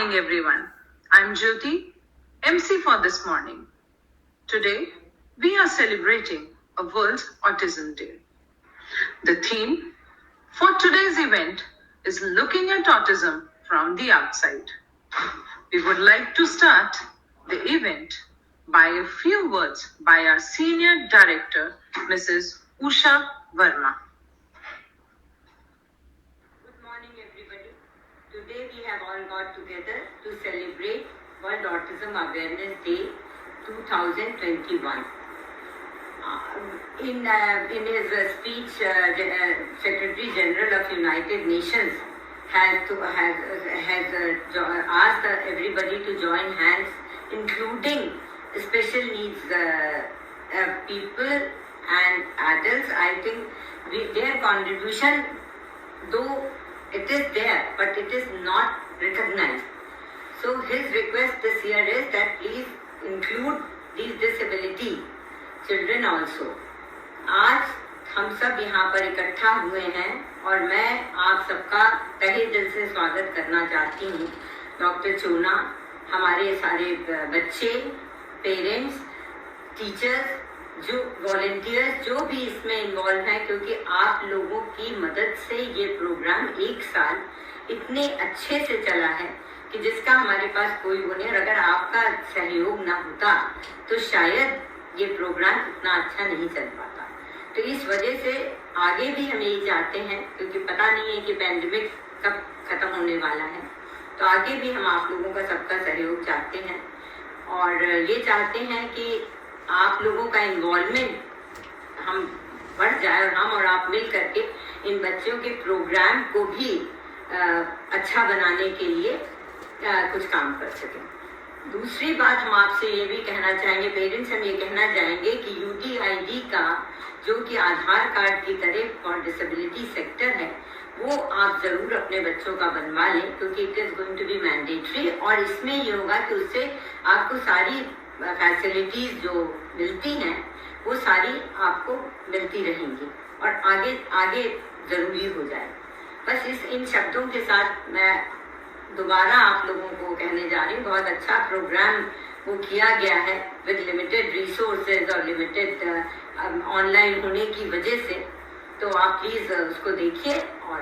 morning, everyone. I'm Jyoti, MC for this morning. Today, we are celebrating a World Autism Day. The theme for today's event is looking at autism from the outside. We would like to start the event by a few words by our Senior Director, Mrs. Usha Verma. Good morning, everybody. Today we have all got together to celebrate World Autism Awareness Day 2021. In his speech, Secretary General of United Nations has asked everybody to join hands, including special needs people and adults. I think their contribution, though it is there, but it is not recognized. So his request this year is that please include these disability children also. आज हम सब यहाँ पर इकट्ठा हुए हैं और मैं आप सबका तहे दिल से स्वागत करना चाहती हूँ। डॉक्टर चोना, हमारे सारे बच्चे, पेरेंट्स, टीचर्स, जो वॉलंटियर्स जो भी इसमें इन्वॉल्व हैं, क्योंकि आप लोगों की मदद से ये प्रोग्राम एक साल इतने अच्छे से चला है कि जिसका हमारे पास कोई वो नहीं। और अगर आपका सहयोग ना होता तो शायद ये प्रोग्राम इतना अच्छा नहीं चल पाता। तो इस वजह से आगे भी हम यही चाहते हैं, क्योंकि पता नहीं है कि पैंडेमिक कब खत्म होने वाला है, तो आगे भी हम आप लोगों का सबका सहयोग चाहते हैं और ये चाहते हैं कि आप लोगों का इन्वॉल्वमेंट हम बढ़ जाए और हम और आप मिल करके इन बच्चों के प्रोग्राम को भी अच्छा बनाने के लिए कुछ काम कर सकें। दूसरी बात हम आपसे ये भी कहना चाहेंगे, पेरेंट्स हम ये कहना चाहेंगे कि UTID का जो कि आधार कार्ड की तरह फॉर डिसेबिलिटी सेक्टर है, वो आप ज़रूर अपने बच्चों का बनवा लें, क्योंकि it is going to be mandatory. और इसमें ये होगा कि उससे आपको सारी फैसिलिटीज़ जो मिलती हैं वो सारी आपको मिलती रहेंगी और आगे आगे ज़रूरी हो जाए। बस इन शब्दों के साथ मैं दोबारा आप लोगों को कहने जा रही हूँ, बहुत अच्छा प्रोग्राम वो किया गया है विद लिमिटेड रिसोर्सेज और लिमिटेड ऑनलाइन होने की वजह से। तो आप प्लीज़ उसको देखिए और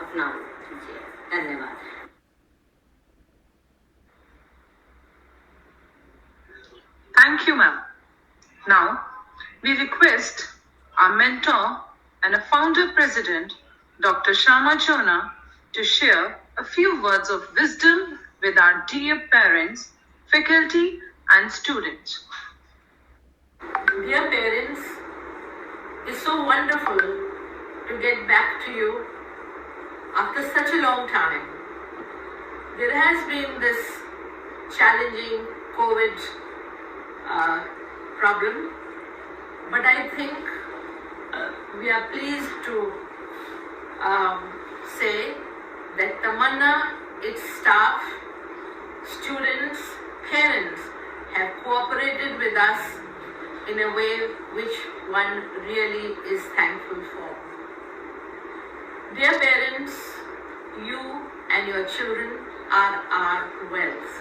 अपना कीजिए। धन्यवाद। Thank you, ma'am. Now, we request our mentor and a founder president, Dr. Shama Chona, to share a few words of wisdom with our dear parents, faculty, and students. Dear parents, it's so wonderful to get back to you after such a long time. There has been this challenging COVID problem, but I think we are pleased to say that Tamana, its staff, students, parents have cooperated with us in a way which one really is thankful for. Dear parents, you and your children are our wealth.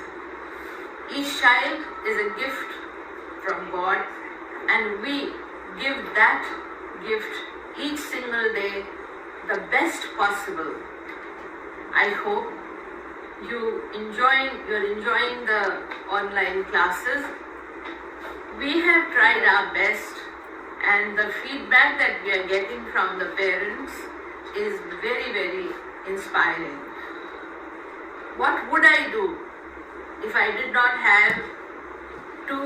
Each child is a gift from God, and we give that gift each single day the best possible. I hope you're enjoying the online classes. We have tried our best, and the feedback that we are getting from the parents is very, very inspiring. What would I do if I did not have to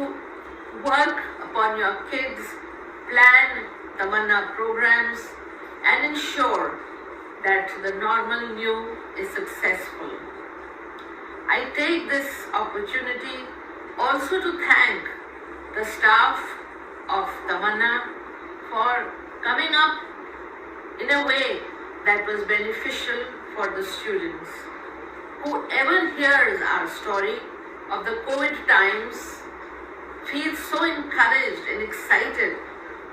work upon your kids, plan Tamana programs, and ensure that the normal new is successful? I take this opportunity also to thank the staff of Tamana for coming up in a way that was beneficial for the students. Whoever hears our story of the COVID times feels so encouraged and excited.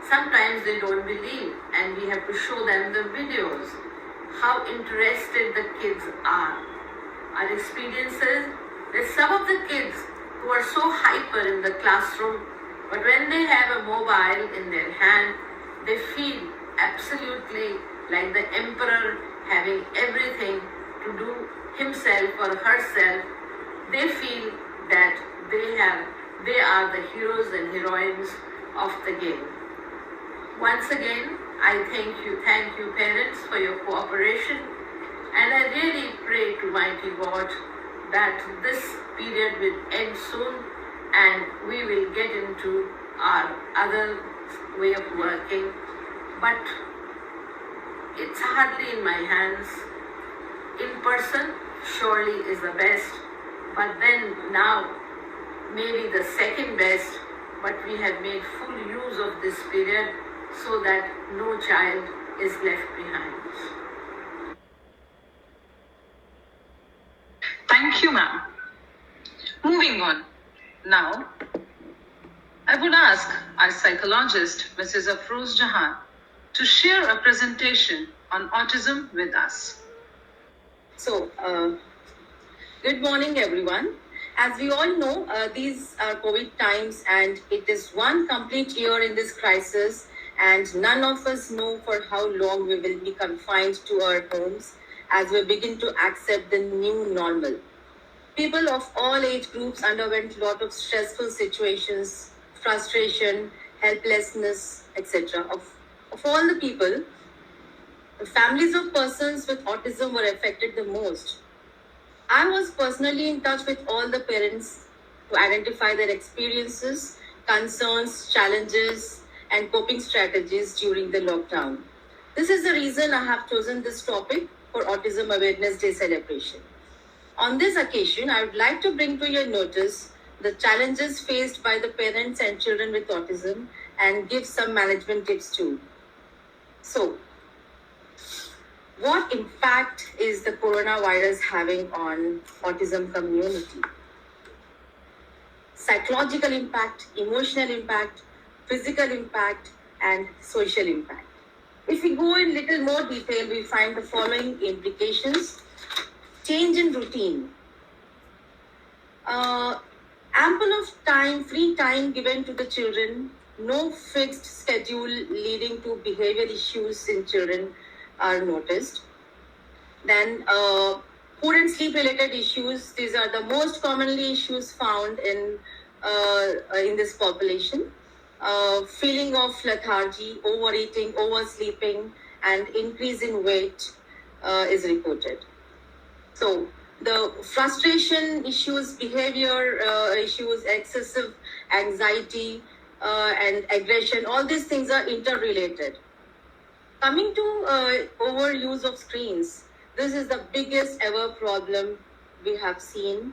Sometimes they don't believe, and we have to show them the videos, how interested the kids are. our experiences that some of the kids who are so hyper in the classroom, but when they have a mobile in their hand, they feel absolutely like the emperor having everything to do himself or herself. They feel that they are the heroes and heroines of the game. Once again, I thank you parents for your cooperation, and I really pray to mighty God that this period will end soon and we will get into our other way of working. But it's hardly in my hands. In person surely is the best, but then now maybe the second best, but we have made full use of this period so that no child is left behind. Thank you, ma'am. Moving on. Now, I would ask our psychologist, Mrs. Afroz Jahan, to share a presentation on autism with us. So, good morning, everyone. As we all know, these are COVID times, and it is one complete year in this crisis, and none of us know for how long we will be confined to our homes as we begin to accept the new normal. People of all age groups underwent a lot of stressful situations, frustration, helplessness, etc. Of all the people, the families of persons with autism were affected the most. I was personally in touch with all the parents to identify their experiences, concerns, challenges, and coping strategies during the lockdown. This is the reason I have chosen this topic for Autism Awareness Day celebration. On this occasion, I would like to bring to your notice the challenges faced by the parents and children with autism and give some management tips too. So, what impact is the coronavirus having on autism community? Psychological impact, emotional impact, physical impact, and social impact. If we go in little more detail, we find the following implications. Change in routine. Ample of time, free time given to the children, no fixed schedule leading to behavior issues in children are noticed. Then food and sleep related issues. These are the most commonly issues found in this population. Feeling of lethargy, overeating, oversleeping, and increase in weight is reported. So the frustration issues, behavior issues, excessive anxiety and aggression, all these things are interrelated. Coming to overuse of screens, this is the biggest ever problem we have seen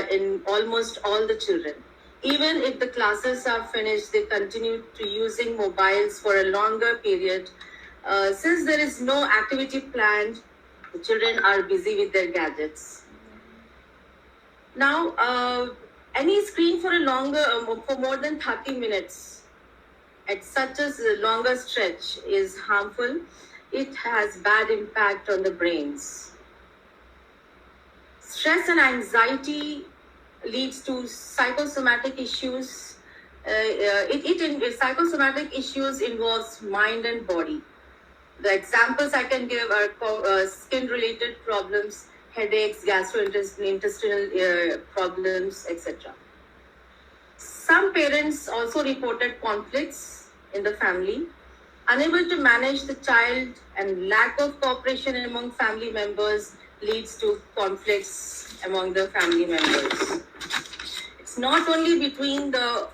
in almost all the children. Even if the classes are finished, they continue to using mobiles for a longer period. Since there is no activity planned, the children are busy with their gadgets. Now, any screen for a longer, for more than 30 minutes at such a longer stretch is harmful. It has bad impact on the brains. Stress and anxiety leads to psychosomatic issues. Psychosomatic issues involves mind and body. The examples I can give are skin-related problems, headaches, gastrointestinal problems, etc. Some parents also reported conflicts in the family, unable to manage the child, and lack of cooperation among family members leads to conflicts among the family members. It's not only between the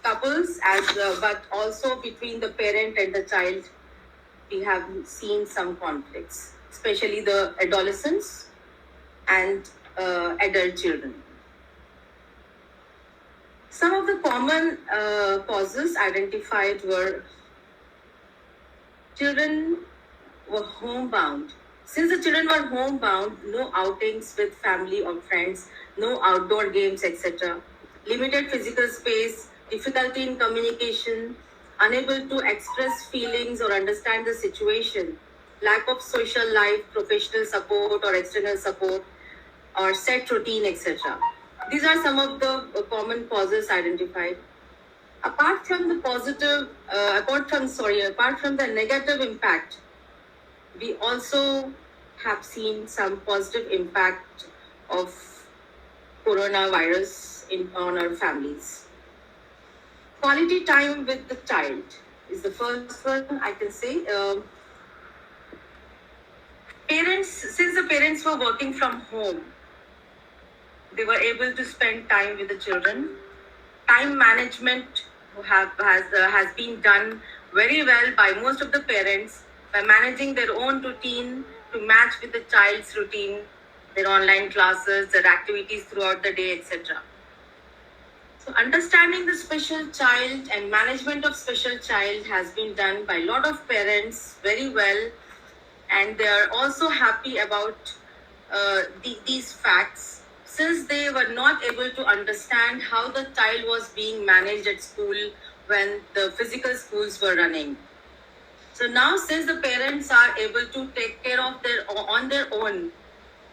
couples, but also between the parent and the child. We have seen some conflicts, especially the adolescents and adult children. Some of the common causes identified were children were homebound. Since the children were homebound, no outings with family or friends, no outdoor games, etc. Limited physical space, difficulty in communication, unable to express feelings or understand the situation, lack of social life, professional support or external support, or set routine, etc. These are some of the common causes identified. Apart from the negative impact, we also have seen some positive impact of coronavirus on our families. Quality time with the child is the first one I can say. Since the parents were working from home, they were able to spend time with the children. Time management has been done very well by most of the parents by managing their own routine to match with the child's routine, their online classes, their activities throughout the day, etc. So understanding the special child and management of special child has been done by a lot of parents very well, and they are also happy about these facts, since they were not able to understand how the child was being managed at school when the physical schools were running. So now, since the parents are able to take care of their own,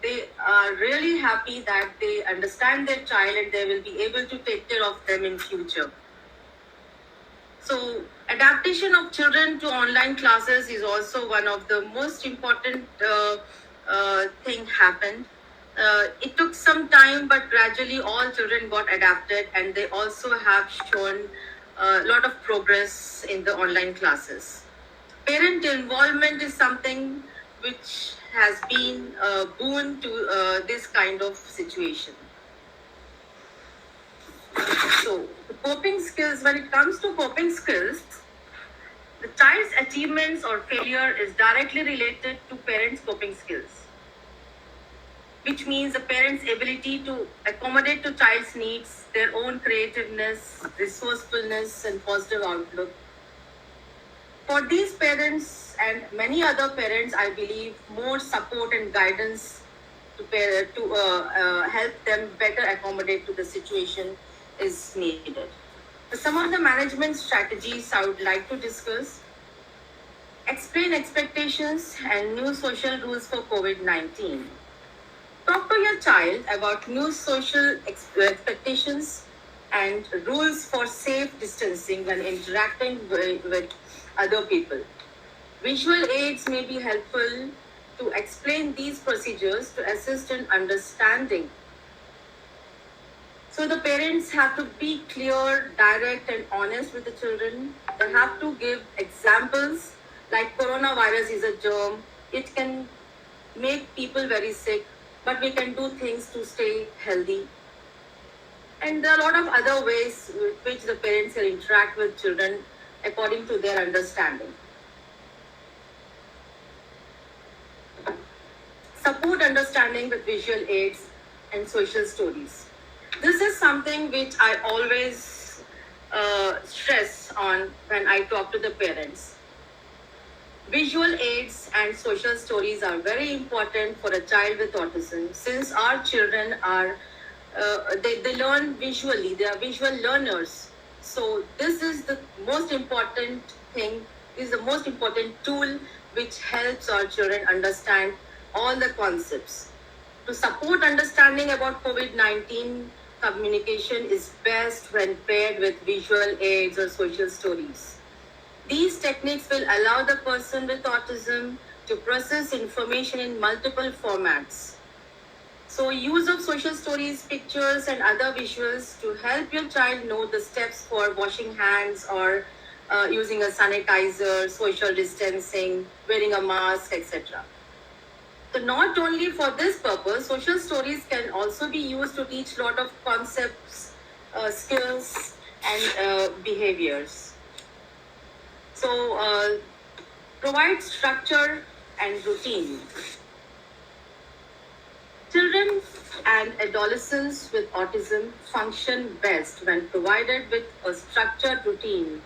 they are really happy that they understand their child and they will be able to take care of them in future. So adaptation of children to online classes is also one of the most important thing happened. It took some time, but gradually all children got adapted, and they also have shown a lot of progress in the online classes. Parent involvement is something which has been a boon to this kind of situation. So, the coping skills, when it comes to coping skills, the child's achievements or failure is directly related to parents' coping skills, which means the parents' ability to accommodate to child's needs, their own creativeness, resourcefulness, and positive outlook. For these parents and many other parents, I believe more support and guidance to help them better accommodate to the situation is needed. So some of the management strategies I would like to discuss. Explain expectations and new social rules for COVID-19. Talk to your child about new social expectations and rules for safe distancing when interacting with other people. Visual aids may be helpful to explain these procedures to assist in understanding. So the parents have to be clear, direct, and honest with the children. They have to give examples like coronavirus is a germ. It can make people very sick, but we can do things to stay healthy. And there are a lot of other ways with which the parents will interact with children according to their understanding. Support understanding with visual aids and social stories. This is something which I always stress on when I talk to the parents. Visual aids and social stories are very important for a child with autism, since our children are they learn visually. They are visual learners. So this is the most important thing. This is the most important tool which helps our children understand all the concepts. To support understanding about COVID-19, communication is best when paired with visual aids or social stories. These techniques will allow the person with autism to process information in multiple formats. So use of social stories, pictures, and other visuals to help your child know the steps for washing hands or using a sanitizer, social distancing, wearing a mask, etc. So not only for this purpose, social stories can also be used to teach a lot of concepts, skills, and behaviors. So provide structure and routine. Children and adolescents with autism function best when provided with a structured routine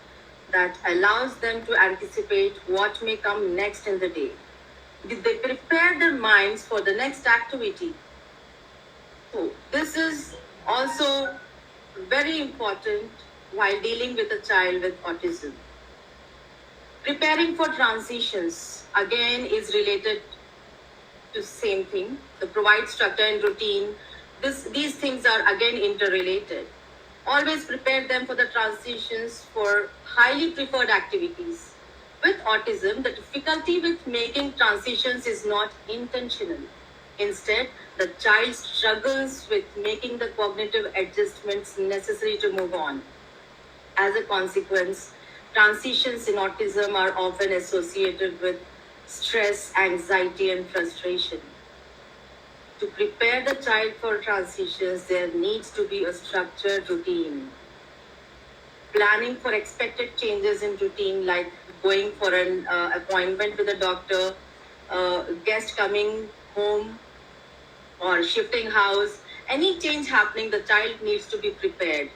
that allows them to anticipate what may come next in the day. They prepare their minds for the next activity. So this is also very important while dealing with a child with autism. Preparing for transitions again is related to same thing. The provide structure and routine. These things are again interrelated. Always prepare them for the transitions for highly preferred activities. With autism, the difficulty with making transitions is not intentional. Instead, the child struggles with making the cognitive adjustments necessary to move on. As a consequence, transitions in autism are often associated with stress, anxiety, and frustration. To prepare the child for transitions, there needs to be a structured routine. Planning for expected changes in routine, like going for an appointment with a doctor, guest coming home, or shifting house, any change happening, the child needs to be prepared.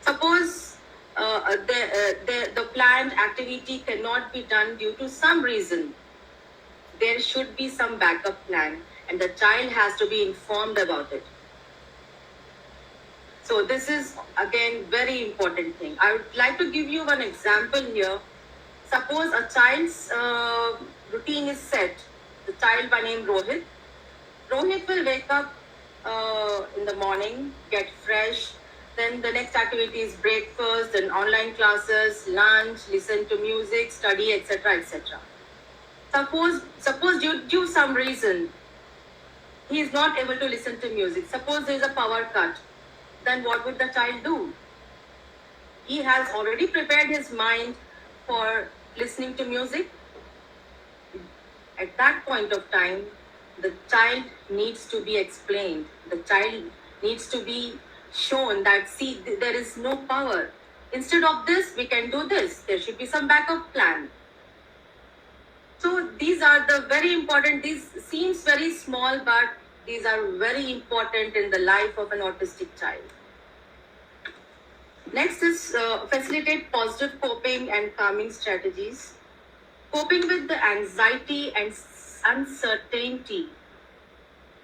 Suppose the planned activity cannot be done due to some reason, there should be some backup plan and the child has to be informed about it. So this is again very important thing. I would like to give you one example here. Suppose a child's routine is set. The child by name Rohit. Rohit will wake up in the morning, get fresh. Then the next activity is breakfast, then online classes, lunch, listen to music, study, etc., etc. Suppose due to some reason he is not able to listen to music. Suppose there is a power cut. Then what would the child do? He has already prepared his mind for listening to music. At that point of time, the child needs to be explained. The child needs to be shown that, see, there is no power. Instead of this, we can do this. There should be some backup plan. So these are the very important, these seems very small, but these are very important in the life of an autistic child. Next is facilitate positive coping and calming strategies. Coping with the anxiety and uncertainty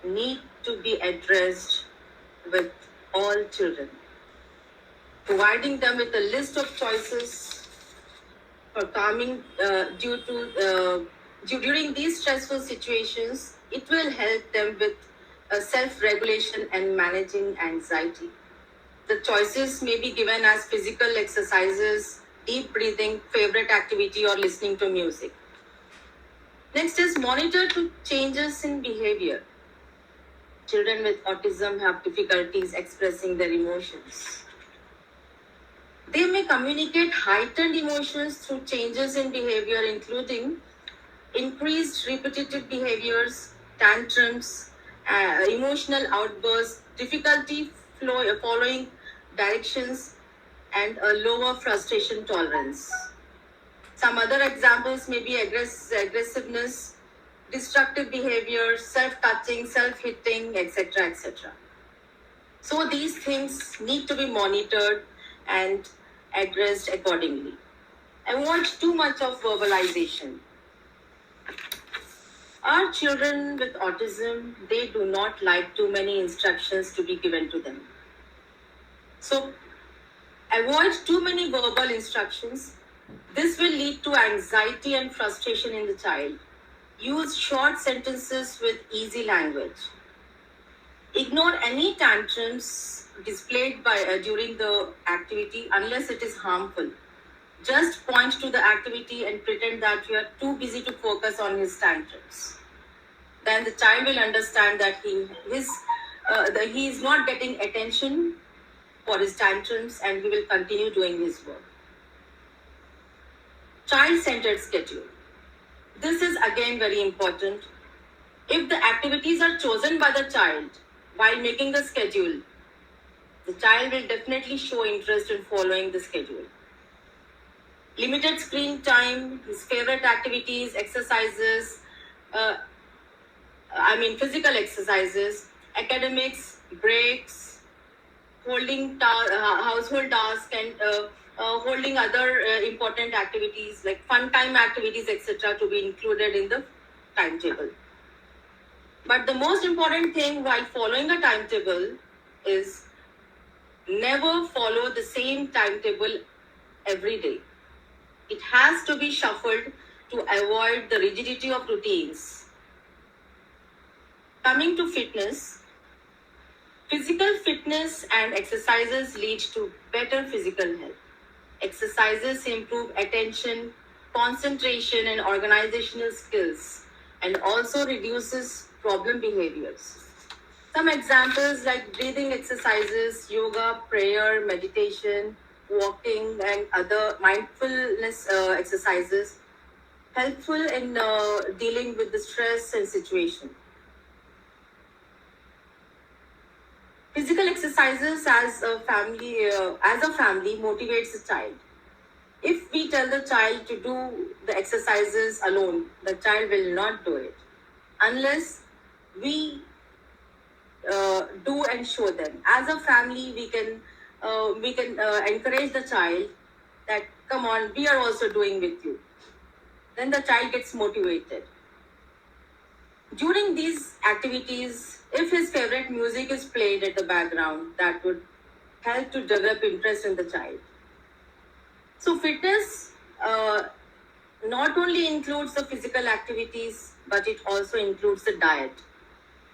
need to be addressed with all children. Providing them with a list of choices for calming during these stressful situations, it will help them with self-regulation and managing anxiety. The choices may be given as physical exercises, deep breathing, favorite activity, or listening to music. Next is monitor to changes in behavior. Children with autism have difficulties expressing their emotions. They may communicate heightened emotions through changes in behavior, including increased repetitive behaviors, tantrums, emotional outbursts, difficulty following directions, and a lower frustration tolerance. Some other examples may be aggressiveness, destructive behavior, self-touching, self-hitting, etc., etc. So these things need to be monitored and addressed accordingly. Avoid too much of verbalization. Our children with autism, they do not like too many instructions to be given to them. So avoid too many verbal instructions. This will lead to anxiety and frustration in the child. Use short sentences with easy language. Ignore any tantrums displayed during the activity unless it is harmful. Just point to the activity and pretend that you are too busy to focus on his tantrums. Then the child will understand that he is not getting attention for his tantrums and he will continue doing his work. Child-centered schedule. This is again very important. If the activities are chosen by the child while making the schedule, the child will definitely show interest in following the schedule. Limited screen time, his favorite activities, exercises, physical exercises, academics, breaks, holding household tasks, and holding other important activities like fun time activities, etc., to be included in the timetable. But the most important thing while following a timetable is never follow the same timetable every day. It has to be shuffled to avoid the rigidity of routines. Coming to fitness, physical fitness and exercises lead to better physical health. Exercises improve attention, concentration, and organizational skills, and also reduces problem behaviors. Some examples like breathing exercises, yoga, prayer, meditation, walking, and other mindfulness exercises helpful in dealing with the stress and situation. Physical exercises as a family motivates a child. If we tell the child to do the exercises alone, the child will not do it unless we do and show them. As a family, we can encourage the child that come on, we are also doing with you. Then the child gets motivated. During these activities, if his favorite music is played at the background, that would help to develop interest in the child. So fitness not only includes the physical activities, but it also includes the diet.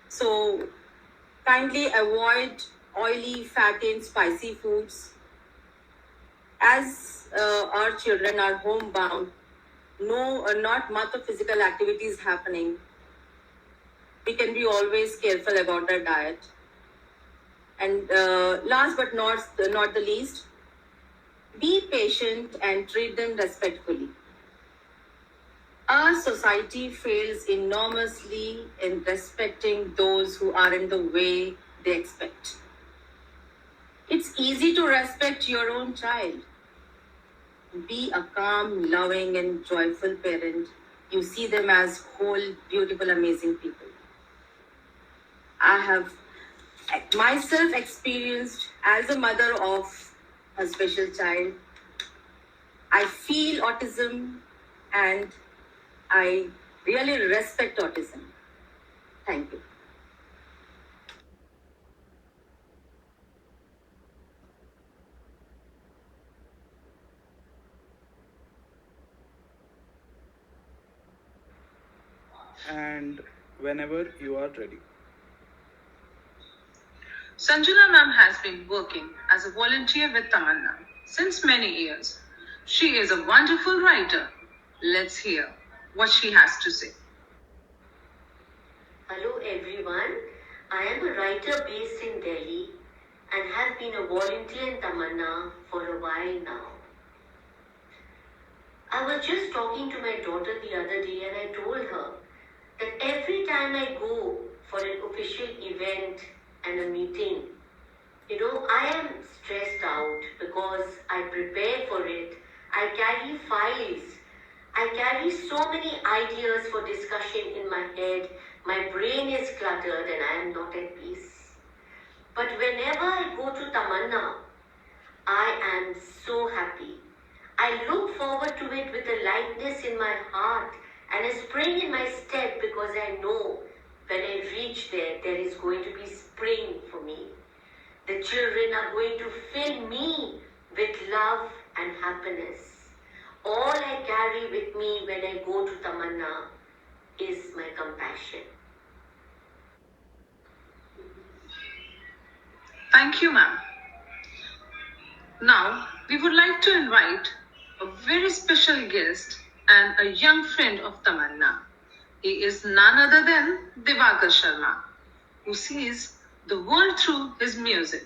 So kindly avoid oily, fatty, and spicy foods. As our children are homebound, not much of physical activities happening. We can be always careful about our diet. And last but not the least, be patient and treat them respectfully. Our society fails enormously in respecting those who are in the way they expect. It's easy to respect your own child. Be a calm, loving, and joyful parent. You see them as whole, beautiful, amazing people. I have myself experienced as a mother of a special child. I feel autism and I really respect autism. Thank you. And whenever you are ready. Sanjana ma'am has been working as a volunteer with Tamana since many years. She is a wonderful writer. Let's hear what she has to say. Hello everyone, I am a writer based in Delhi and have been a volunteer in Tamana for a while now. I was just talking to my daughter the other day and I told her that every time I go for an official event and a meeting, I am stressed out because I prepare for it. I carry files. I carry so many ideas for discussion in my head. My brain is cluttered and I am not at peace. But whenever I go to Tamanna, I am so happy. I look forward to it with a lightness in my heart and a spring in my step because I know when I reach there, there is going to be spring for me. The children are going to fill me with love and happiness. All I carry with me when I go to Tamanna is my compassion. Thank you, ma'am. Now, we would like to invite a very special guest and a young friend of Tamanna. He is none other than Divakar Sharma, who sees the world through his music.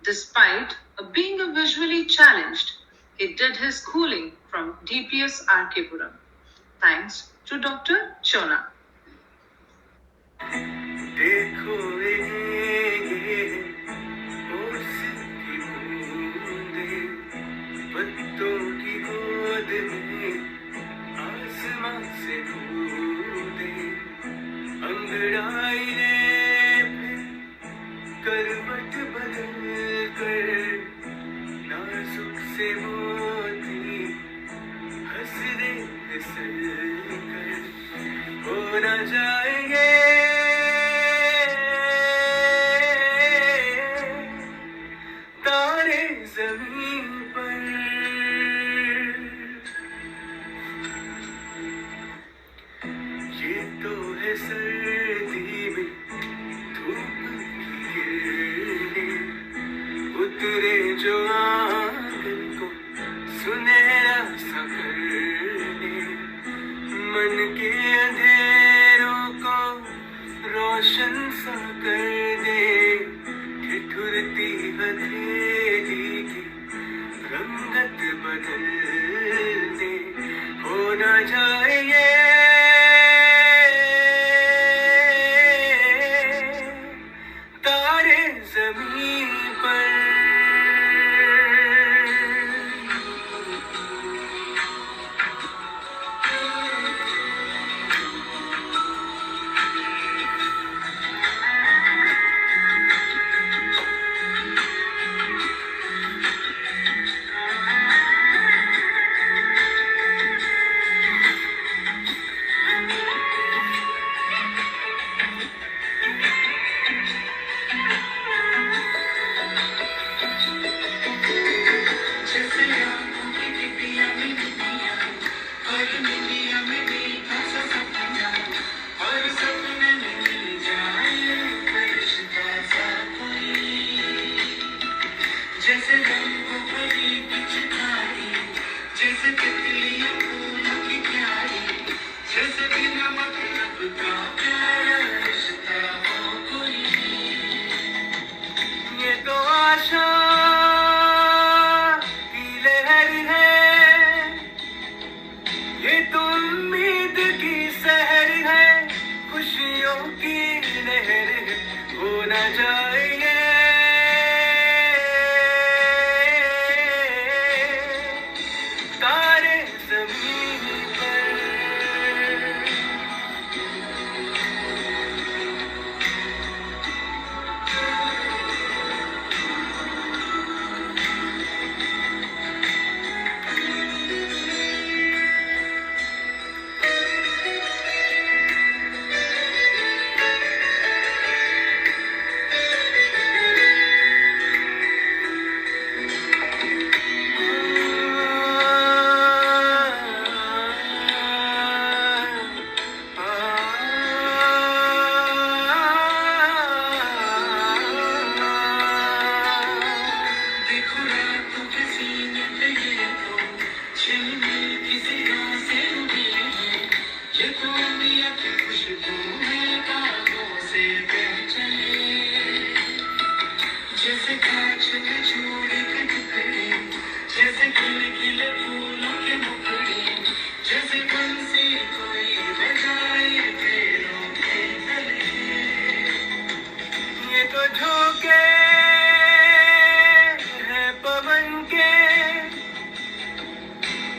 Despite being a visually challenged, he did his schooling from DPS RK Puram. Thanks to Dr. Chona. देखो ये ओस की बूंदें पत्तों की गोद में आसमां से कूदे अंगड़ाई ले करवट बदल कर नाजुक से मोती हंस दे फिसल कर हो न जाएंगे सा कर दे, ठिठुरती हथेली की रंगत बदल दे, हो न जाए ये तारे जमीन पर। जैसे रंगों भरी पिचकारी, जैसे तितलियां फूलों की प्यारी, जैसे बिना मतलब का प्यारा रिश्ता हो कोई। ये तो आशा की लहर है, ये तो उम्मीद की सहर है, खुशियों की लहर है, हो न जाए ये तारे जमीन पर। देखो रातों के सीने पे ये तो झिलमिल किसी राह से उड़ी है, ये तो दुनिया की खुशबू है बागों से बह चले। जैसे कांच के चूड़ी के टुकड़े, जैसे खिलखिले फूलों के मुखड़े, जैसे बंसी कोई बजाए पैरों के तले। ये तो झोंके हैं पवन के,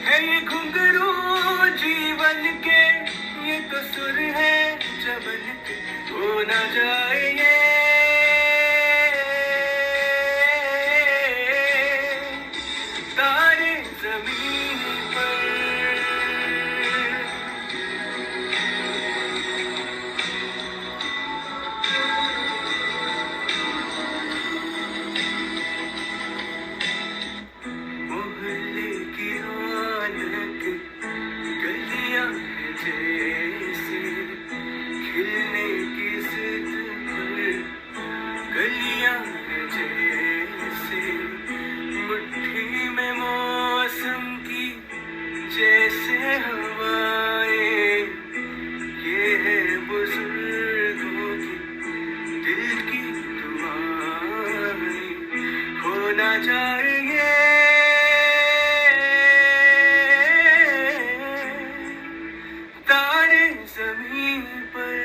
है ये घुंघरू जीवन के, ये तो सुर है चमन के, हो न जाए ये तारे जमीन पर। मोहल्ले की रौनक गलियां हैं जैसे, खिलने की जिद पर गलियां हैं जैसे, मुट्ठी में मौसम की जैसे हवाएं, ये है बुजुर्गों की दिल की दुआएं, हो न जाए ये तारे जमीन पर।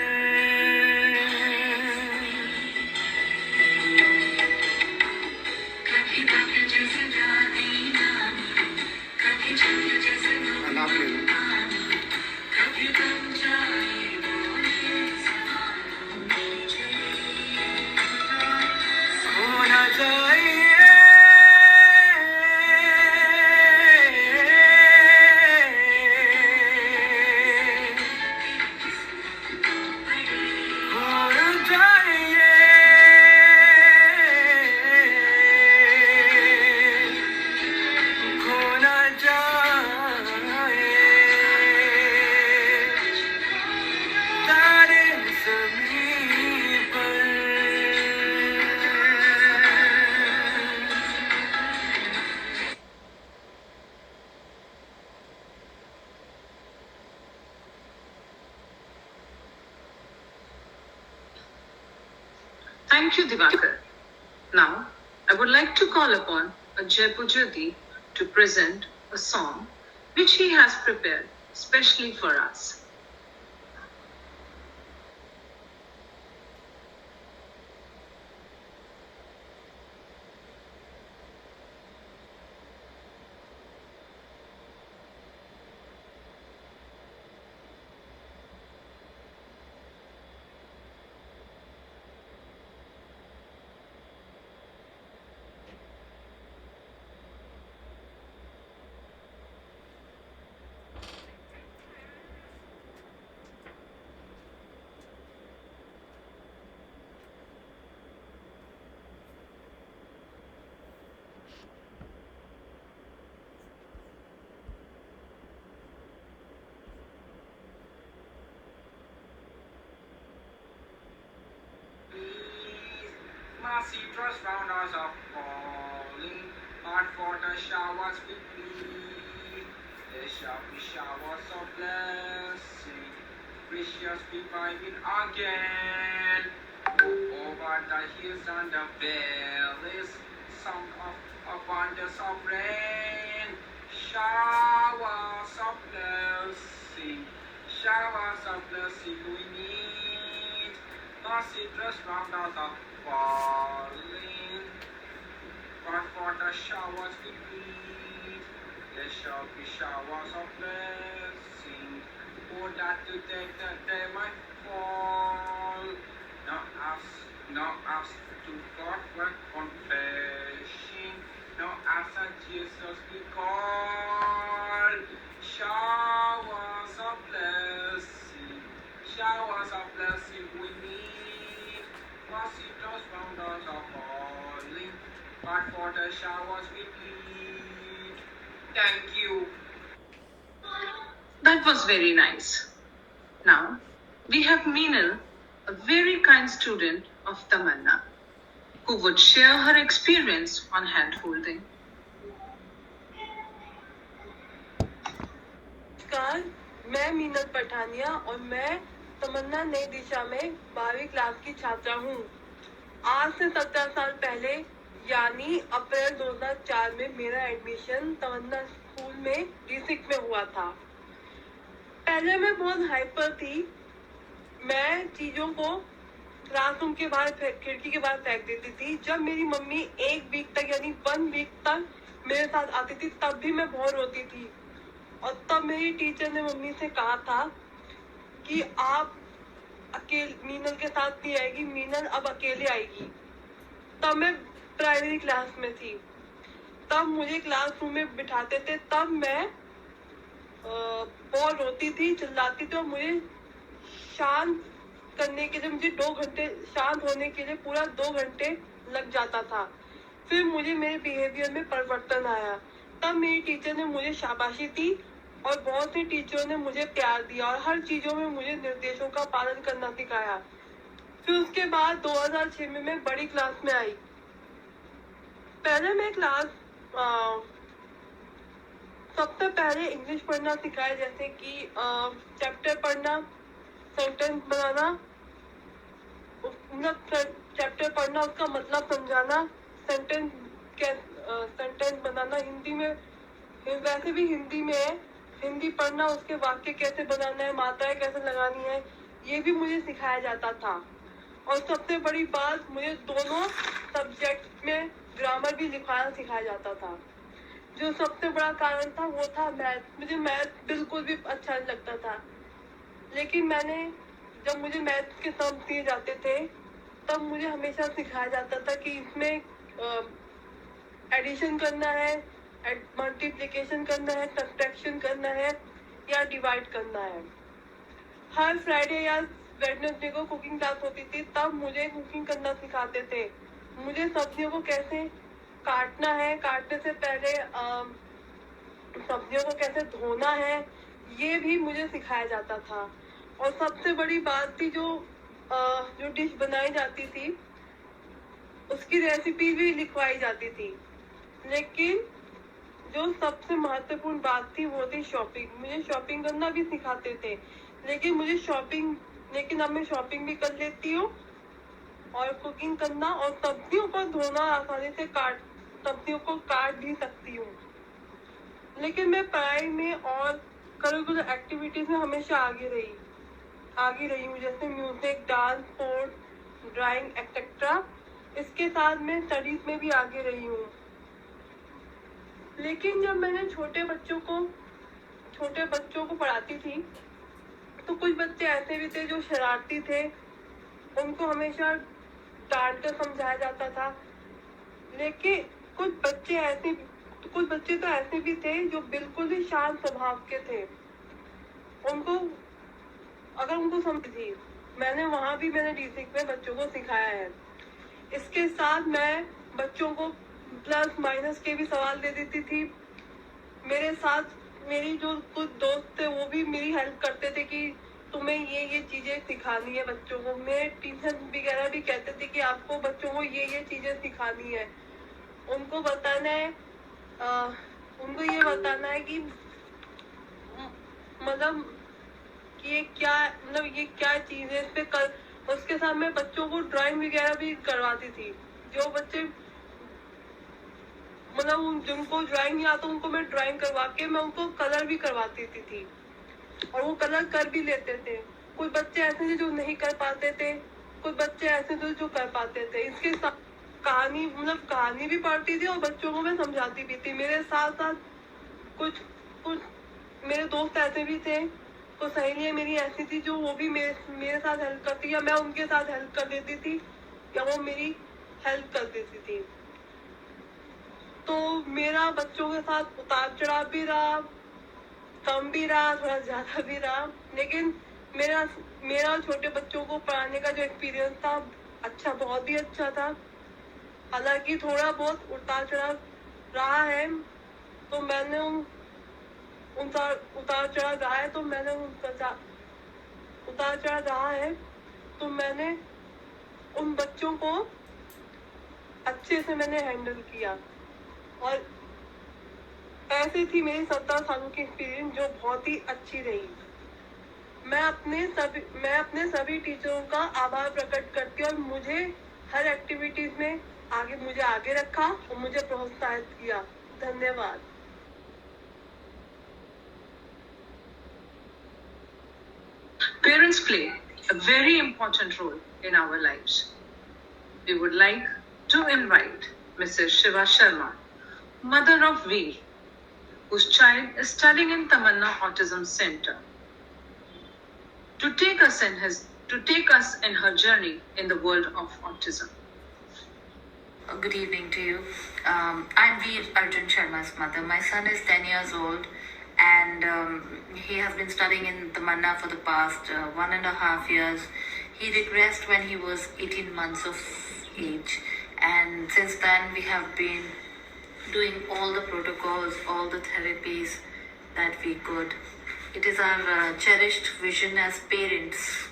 कभी तक जैसे दादी नानी, कभी चंद जैसे पानी, कभी बन जाए बोले सवालों में चले। हो न जाए Thank you, Divakar. Now, I would like to call upon Jaipur Jyoti to present a song which he has prepared specially for us. Massy trust round us are falling, hard for the showers we plead. There shall be showers of blessing, precious reviving again. Over the hills and the valleys, sound of abundance of rain. Showers of blessing, showers of blessing we need. Mercy just round us are falling, but for the showers we need, there shall be showers of blessing. Oh, that today that they might fall. Now as to God we're confessing. Now as a Jesus we call. Showers of blessing. Showers of blessing we need. Mercy just round us are falling, but for the showers we need. Thank you. That was very nice. Now, we have Meenal, a very kind student of Tamana, who would share her experience on hand holding. नमस्कार, मैं मीनल पठानिया और मैं तमन्ना नई दिशा में 12वीं class की छात्रा हूँ। आज से 17 साल पहले यानी अप्रैल 2004 में मेरा एडमिशन तमन्ना स्कूल में D6 में हुआ था। पहले मैं बहुत हाइपर थी। मैं चीजों को क्लासरूम के बाहर खिड़की के बाहर फेंक देती थी। जब मेरी मम्मी एक वीक तक यानी 1 वीक तक मेरे साथ आती थी तब भी मैं बहुत रोती थी। और तब मेरी टीचर ने मम्मी से कहा था कि आप अकेले मीनल के साथ नहीं आएगी, मीनल अब अकेले आएगी। तब मैं प्राइमरी क्लास में थी। तब मुझे क्लासरूम में बिठाते थे, तब मैं बहुत रोती थी, चिल्लाती थी और मुझे शांत करने के लिए मुझे 2 घंटे शांत होने के लिए पूरा 2 घंटे लग जाता था। फिर मुझे मेरे बिहेवियर में परिवर्तन आया। तब मेरी टीचर ने मुझे शाबाशी दी और बहुत से टीचरों ने मुझे प्यार दिया और हर चीजों में मुझे निर्देशों का पालन करना सिखाया। फिर उसके बाद 2006 में मैं बड़ी क्लास में आई। पहले मैं सबसे पहले इंग्लिश पढ़ना सिखाया, जैसे कि चैप्टर पढ़ना, सेंटेंस बनाना, चैप्टर पढ़ना, उसका मतलब समझाना, सेंटेंस बनाना हिंदी में, वैसे भी हिंदी में है, हिंदी पढ़ना, उसके वाक्य कैसे बनाना है, मात्राएं कैसे लगानी है, ये भी मुझे सिखाया जाता था। और सबसे बड़ी बात, मुझे दोनों सब्जेक्ट में ग्रामर भी लिखवाना सिखाया जाता था। जो सबसे बड़ा कारण था वो था मैथ। मुझे मैथ बिल्कुल भी अच्छा नहीं लगता था, लेकिन जब मुझे मैथ के सम दिए जाते थे तब मुझे हमेशा सिखाया जाता था कि इसमें एडिशन करना है, मल्टीप्लिकेशन करना है, सब्ट्रैक्शन करना है या डिवाइड करना है। हर फ्राइडे या वेडनेसडे को कुकिंग क्लास होती थी, तब मुझे कुकिंग करना सिखाते थे। मुझे सब्जियों को कैसे काटना है, काटने से पहले सब्जियों को कैसे धोना है, ये भी मुझे सिखाया जाता था। और सबसे बड़ी बात थी, जो डिश बनाई जाती थी उसकी रेसिपी भी लिखवाई जाती थी। लेकिन जो सबसे महत्वपूर्ण बात थी वो थी शॉपिंग। मुझे शॉपिंग करना भी सिखाते थे, लेकिन अब मैं शॉपिंग भी कर लेती हूँ और कुकिंग करना और सब्जियों को धोना आसानी से सब्जियों को काट भी सकती हूँ। लेकिन मैं पढ़ाई में और करिकुलर एक्टिविटीज में हमेशा आगे रही हूँ, जैसे music, dance, sports, drawing etcetera. इसके साथ मैं स्टडीज में भी आगे रही हूँ। लेकिन जब मैंने छोटे बच्चों को पढ़ाती थी तो कुछ बच्चे ऐसे भी थे जो शरारती थे। उनको हमेशा डांट कर समझाया जाता था। लेकिन कुछ बच्चे तो ऐसे भी थे जो बिल्कुल ही शांत स्वभाव के थे। उनको समझी। मैंने डीसिक में बच्चों को सिखाया है। इसके साथ मैं बच्चों को प्लस माइनस के भी सवाल दे देती थी। मेरे साथ मेरी जो कुछ दोस्त थे वो भी मेरी हेल्प करते थे कि तुम्हें ये चीजें सिखानी है बच्चों को। मेरे टीचर वगैरह भी कहते थे कि आपको बच्चों को ये चीजें सिखानी है। उनको ये बताना है कि मतलब ये क्या चीज है। उसके साथ मैं बच्चों को ड्राइंग वगैरह भी करवाती थी। जो बच्चे जिनको ड्राइंग नहीं आता उनको मैं ड्राइंग करवा के मैं उनको कलर भी करवाती थी और वो कलर कर भी लेते थे। कुछ बच्चे ऐसे थे जो नहीं कर पाते थे, कुछ बच्चे ऐसे थे जो कर पाते थे। इसके साथ कहानी भी पढ़ती थी और बच्चों को मैं समझाती भी थी। मेरे साथ साथ कुछ कुछ मेरे दोस्त ऐसे भी थे, कुछ सहेलियां मेरी ऐसी थी जो वो भी मेरे साथ हेल्प करती, या मैं उनके साथ हेल्प कर देती थी या वो मेरी हेल्प कर देती थी। तो मेरा बच्चों के साथ उतार चढ़ाव भी रहा, कम भी रहा, थोड़ा ज्यादा भी रहा। लेकिन मेरा छोटे बच्चों को पढ़ाने का जो एक्सपीरियंस था बहुत ही अच्छा था। हालांकि थोड़ा बहुत उतार चढ़ाव रहा है तो मैंने उतार चढ़ाव रहा है तो मैंने उन बच्चों को अच्छे से मैंने हैंडल किया। और ऐसी थी मेरी 17 सालों की एक्सपीरियंस जो बहुत ही अच्छी रही। मैं अपने सभी टीचरों का आभार प्रकट करती हूँ और मुझे हर एक्टिविटीज में मुझे आगे रखा और मुझे प्रोत्साहित किया। धन्यवाद। Parents play a very important role in our lives. We would like to invite Mrs. Shiva Sharma, mother of Veer, whose child is studying in Tamana Autism Center, to take us in her journey in the world of autism. Good evening to you. I'm Veer Arjun Sharma's mother. My son is 10 years old and he has been studying in Tamana for the past 1.5 years. He regressed when he was 18 months of age, and since then we have been doing all the protocols, all the therapies that we could. It is our cherished vision as parents.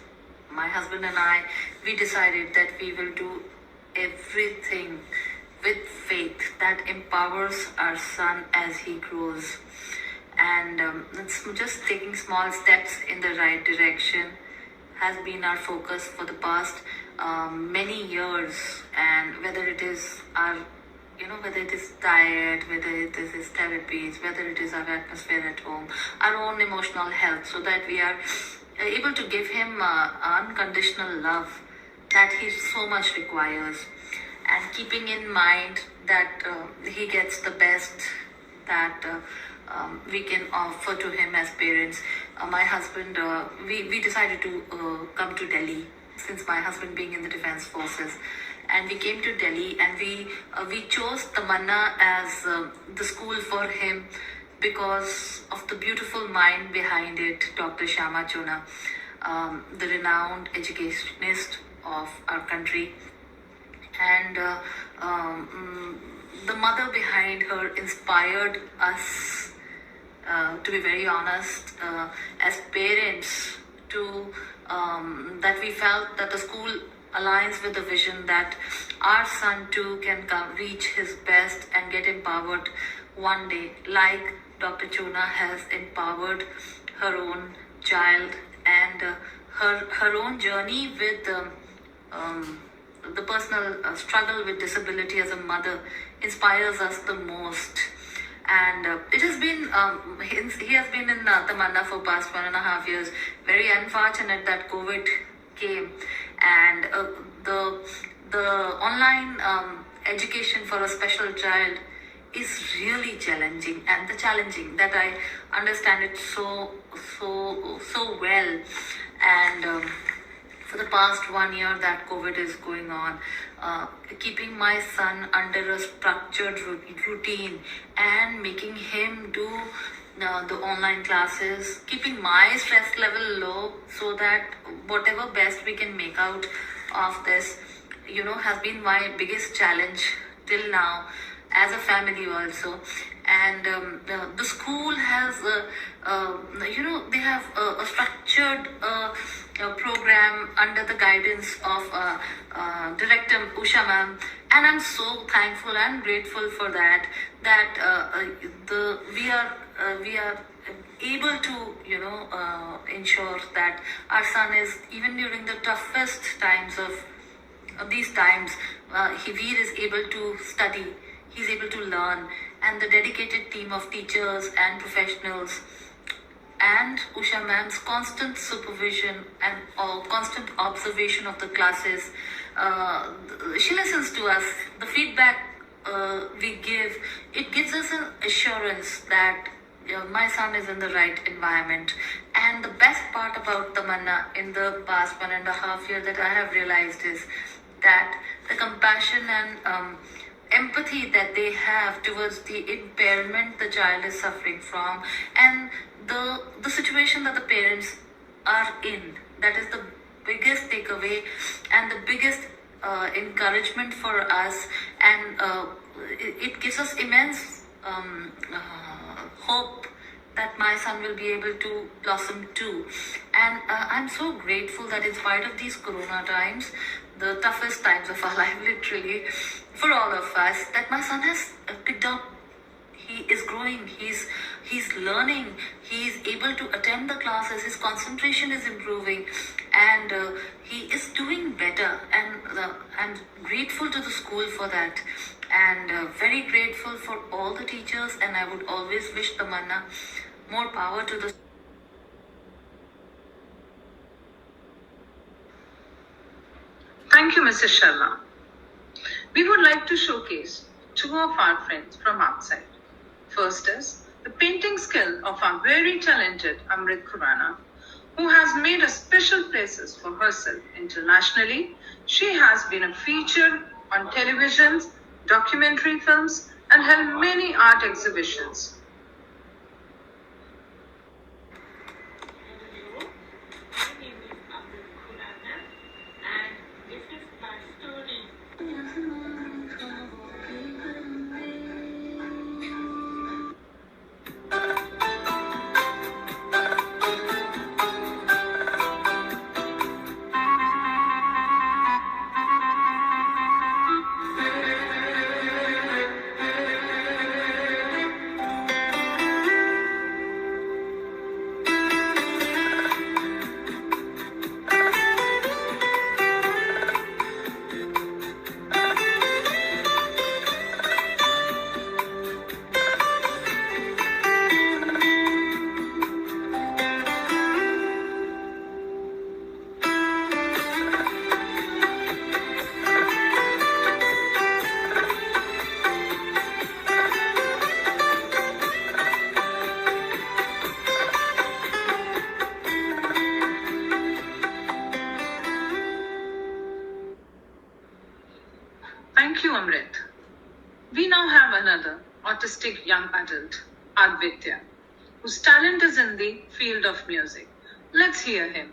My husband and I, we decided that we will do everything with faith that empowers our son as he grows. And it's just taking small steps in the right direction has been our focus for the past many years. And whether it is whether it is diet, whether it is his therapies, whether it is our atmosphere at home, our own emotional health, so that we are able to give him unconditional love that he so much requires, and keeping in mind that he gets the best that we can offer to him as parents. My husband, we decided to come to Delhi, since my husband being in the defense forces, and we came to Delhi, and we chose Tamana as the school for him because of the beautiful mind behind it, Dr. Shama Chona, the renowned educationist of our country. And the mother behind her inspired us, to be very honest, as parents, to that we felt that the school aligns with the vision that our son too can reach his best and get empowered one day, like Dr. Chona has empowered her own child, and her own journey with the personal struggle with disability as a mother inspires us the most. And it has been he has been in Tamana for past 1.5 years. Very unfortunate that COVID came, and the online education for a special child is really challenging, and the challenging that I understand it so well. And for the past 1 year that COVID is going on, keeping my son under a structured routine and making him do the online classes, keeping my stress level low so that whatever best we can make out of this, has been my biggest challenge till now as a family also. And the school has they have a structured program under the guidance of director Usha ma'am, and I'm so thankful and grateful for that, that the we are able to ensure that our son is, even during the toughest times of these times, Veer is able to study, he's able to learn, and the dedicated team of teachers and professionals and Usha ma'am's constant supervision and constant observation of the classes. She listens to us. The feedback we give, it gives us an assurance that my son is in the right environment. And the best part about Tamanna in the past 1.5 years that I have realized is that the compassion and empathy that they have towards the impairment the child is suffering from, and the situation that the parents are in, that is the biggest takeaway and the biggest encouragement for us. And it gives us immense hope that my son will be able to blossom too. And I'm so grateful that in spite of these corona times, the toughest times of our life literally for all of us, that my son has picked up, he is growing, he's learning, he's able to attend the classes, his concentration is improving, and he is doing better. And I'm grateful to the school for that, and very grateful for all the teachers. And I would always wish Tamanna more power to the. Thank you, Mrs. Sharma. We would like to showcase two of our friends from outside. First is the painting skill of our very talented Amrit Khurana, who has made a special places for herself internationally. She has been a featured on televisions, documentary films, and held many art exhibitions. Hello, my name is Amrit Khurana, and this is my story. Thank you, Amrit. We now have another autistic young adult, Advitya, whose talent is in the field of music. Let's hear him.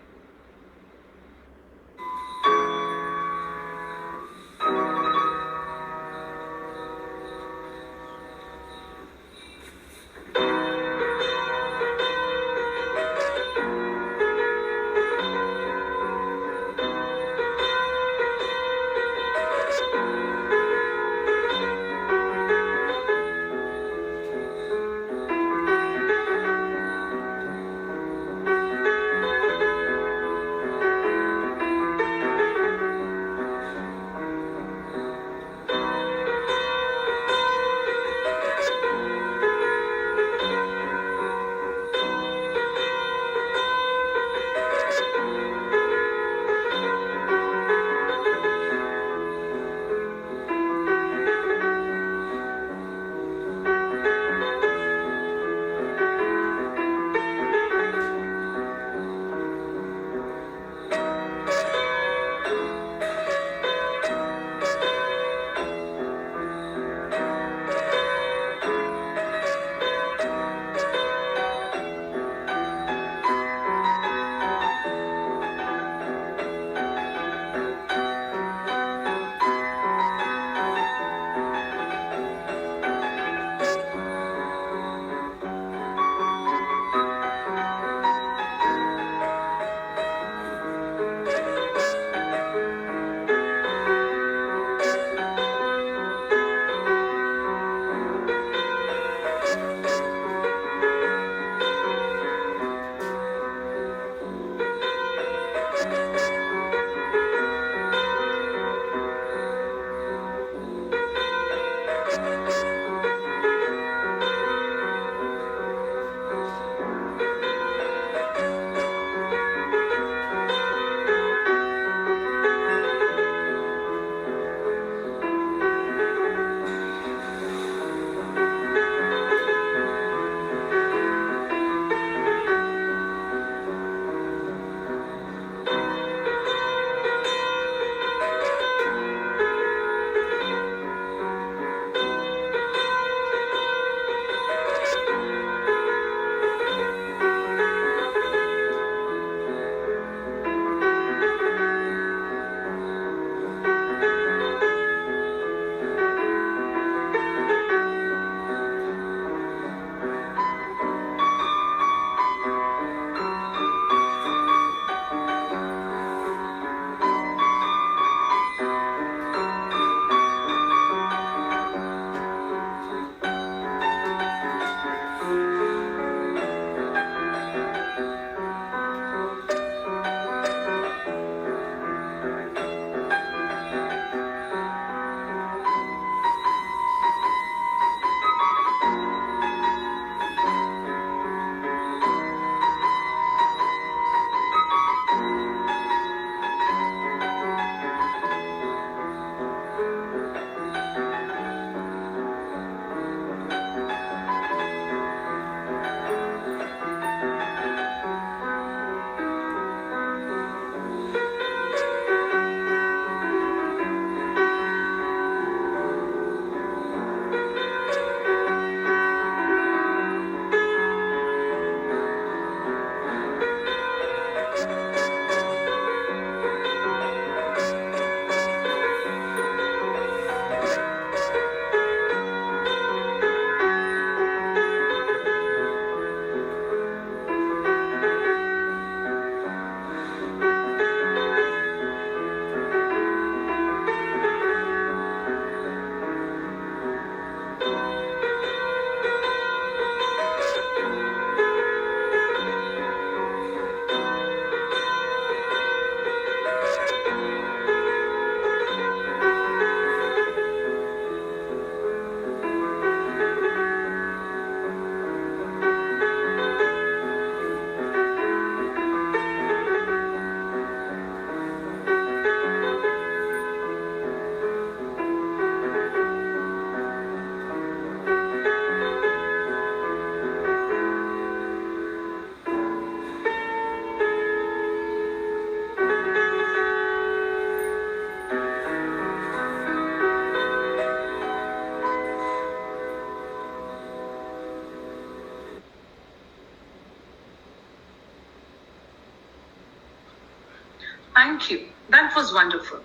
Thank you. That was wonderful.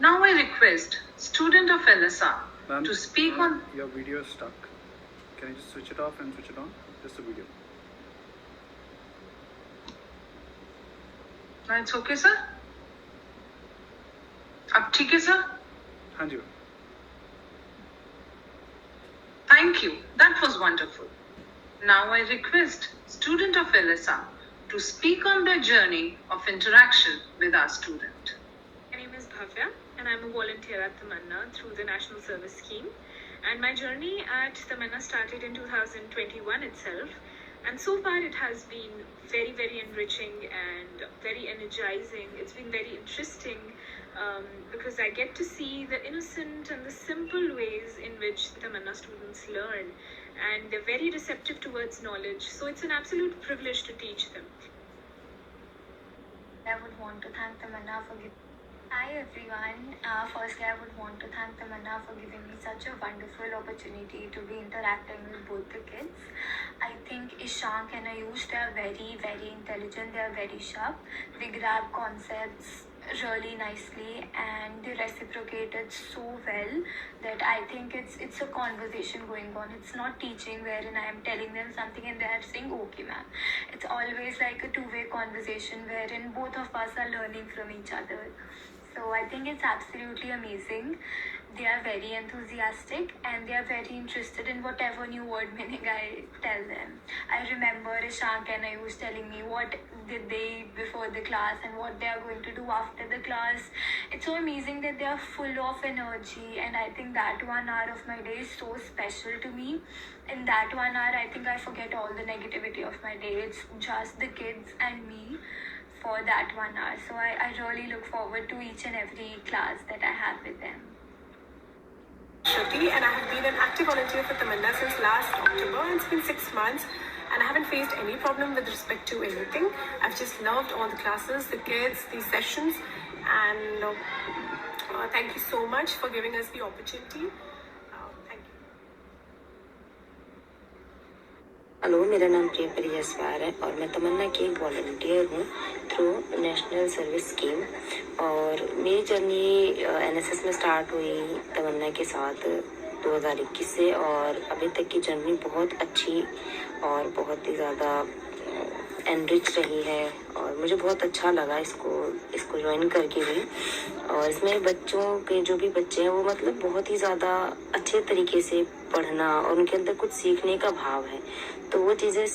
Now I request student of LSR Ma'am, to speak on. your video is stuck. Can you just switch it off and switch it on? Just the video. No, it's okay, sir. अब ठीक है, sir? हाँ जी. Thank you. That was wonderful. Now I request student of LSR to speak on their journey of interaction with our student. My name is Bhavya and I'm a volunteer at Tamana through the National Service Scheme. And my journey at Tamana started in 2021 itself. And so far it has been very, very enriching and very energizing. It's been very interesting because I get to see the innocent and the simple ways in which the Tamana students learn. And they're very receptive towards knowledge. So it's an absolute privilege to teach them. I would want to thank Tamana for giving. Hi everyone. Firstly, I would want to thank Tamana for giving me such a wonderful opportunity to be interacting with both the kids. I think Ishank and Ayush, they are very, very intelligent. They are very sharp. They grab concepts really nicely and they reciprocated so well that I think it's a conversation going on. It's not teaching wherein I am telling them something and they are saying okay ma'am. It's always like a two-way conversation wherein both of us are learning from each other. So I think it's absolutely amazing. They are very enthusiastic and they are very interested in whatever new word meaning I tell them. I remember Ishank and Ayush telling me what did they eat before the class and what they are going to do after the class. It's so amazing that they are full of energy and I think that 1 hour of my day is so special to me. In that 1 hour, I think I forget all the negativity of my day. It's just the kids and me for that 1 hour. So I really look forward to each and every class that I have with them. Shruti, and I have been an active volunteer for Tamana since last October. It's been 6 months and I haven't faced any problem with respect to anything. I've just loved all the classes, the kids, the sessions, and thank you so much for giving us the opportunity. Thank you. Hello, मेरा नाम प्रियप्रिया जसवार है और मैं तमन्ना की एक volunteer हूँ through national service scheme. और मेरी जर्नी एनएसएस में स्टार्ट हुई तमन्ना के साथ 2021 से और अभी तक की जर्नी बहुत अच्छी और बहुत ही ज़्यादा एनरिच रही है और मुझे बहुत अच्छा लगा इसको ज्वाइन करके भी। और इसमें बच्चों के जो भी बच्चे हैं वो मतलब बहुत ही ज़्यादा अच्छे तरीके से पढ़ना और उनके अंदर कुछ सीखने का भाव है, तो वो चीज़ें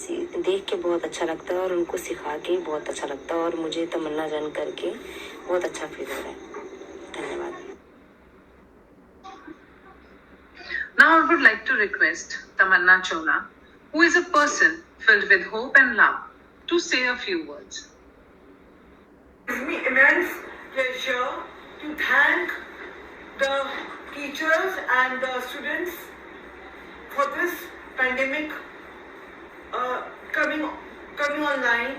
देख के बहुत अच्छा लगता है और उनको सिखा के बहुत अच्छा लगता है और मुझे तमन्ना ज्वाइन करके बहुत अच्छा फील हो रहा है। धन्यवाद। Now I would like to request Tamanna Chola, who is a person filled with hope and love, to say a few words. It gives me immense pleasure to thank the teachers and the students for this pandemic coming online,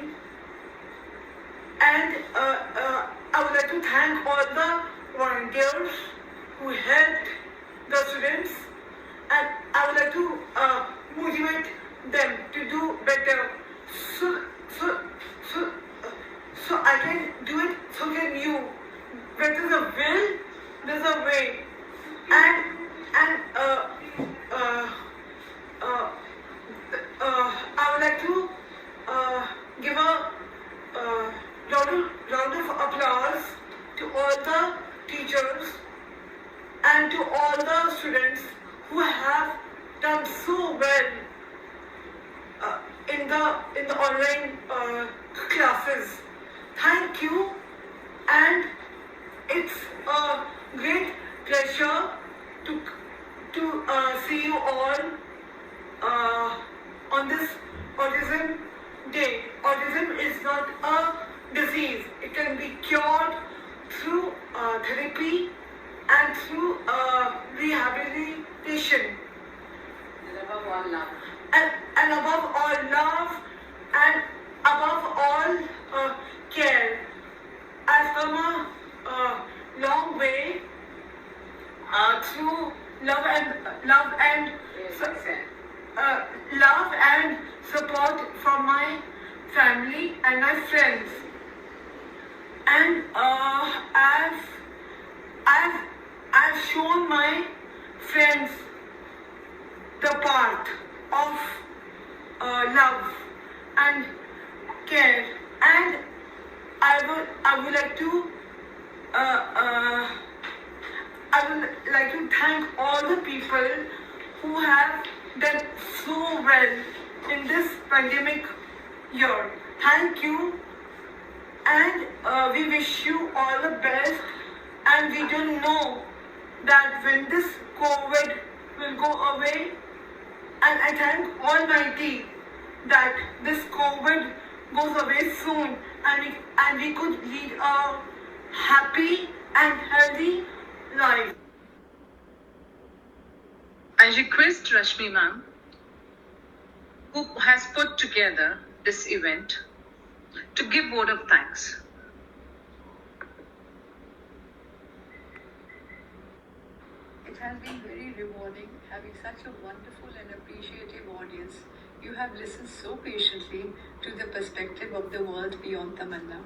and I would like to thank all the volunteers who helped the students, and I would like to motivate them to do better. So I can do it, so can you. Where there's a will, there's a way. And I would like to give a round of applause to all the teachers and to all the students who have done so well in the online classes. Thank you, and it's a great pleasure to see you all on this Autism Day. Autism is not a disease. It can be cured through therapy and through rehabilitation. And above all, love. And above all, love, and above all, care. I've come a long way through love and support from my family and my friends. and I've shown my friends the path of love and care, and I would like to thank all the people who have done so well in this pandemic year. Thank you, and we wish you all the best. And we don't know that when this COVID will go away. And I thank Almighty that this COVID goes away soon, and we could lead a happy and healthy life. I request Rashmi ma'am, who has put together this event, to give word of thanks. It has been very rewarding having such a wonderful and appreciative audience. You have listened so patiently to the perspective of the world beyond Tamana.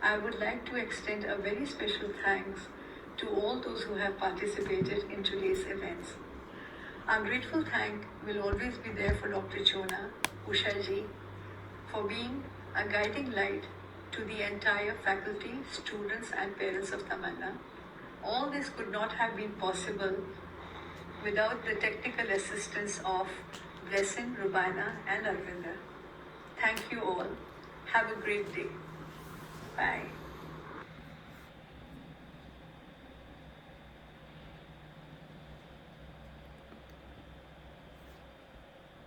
I would like to extend a very special thanks to all those who have participated in today's events. Our grateful thank will always be there for Dr. Chona, Ushaji, for being a guiding light to the entire faculty, students and parents of Tamana. All this could not have been possible without the technical assistance of Blessing, Rubina and Arvinda. Thank you all. Have a great day. Bye.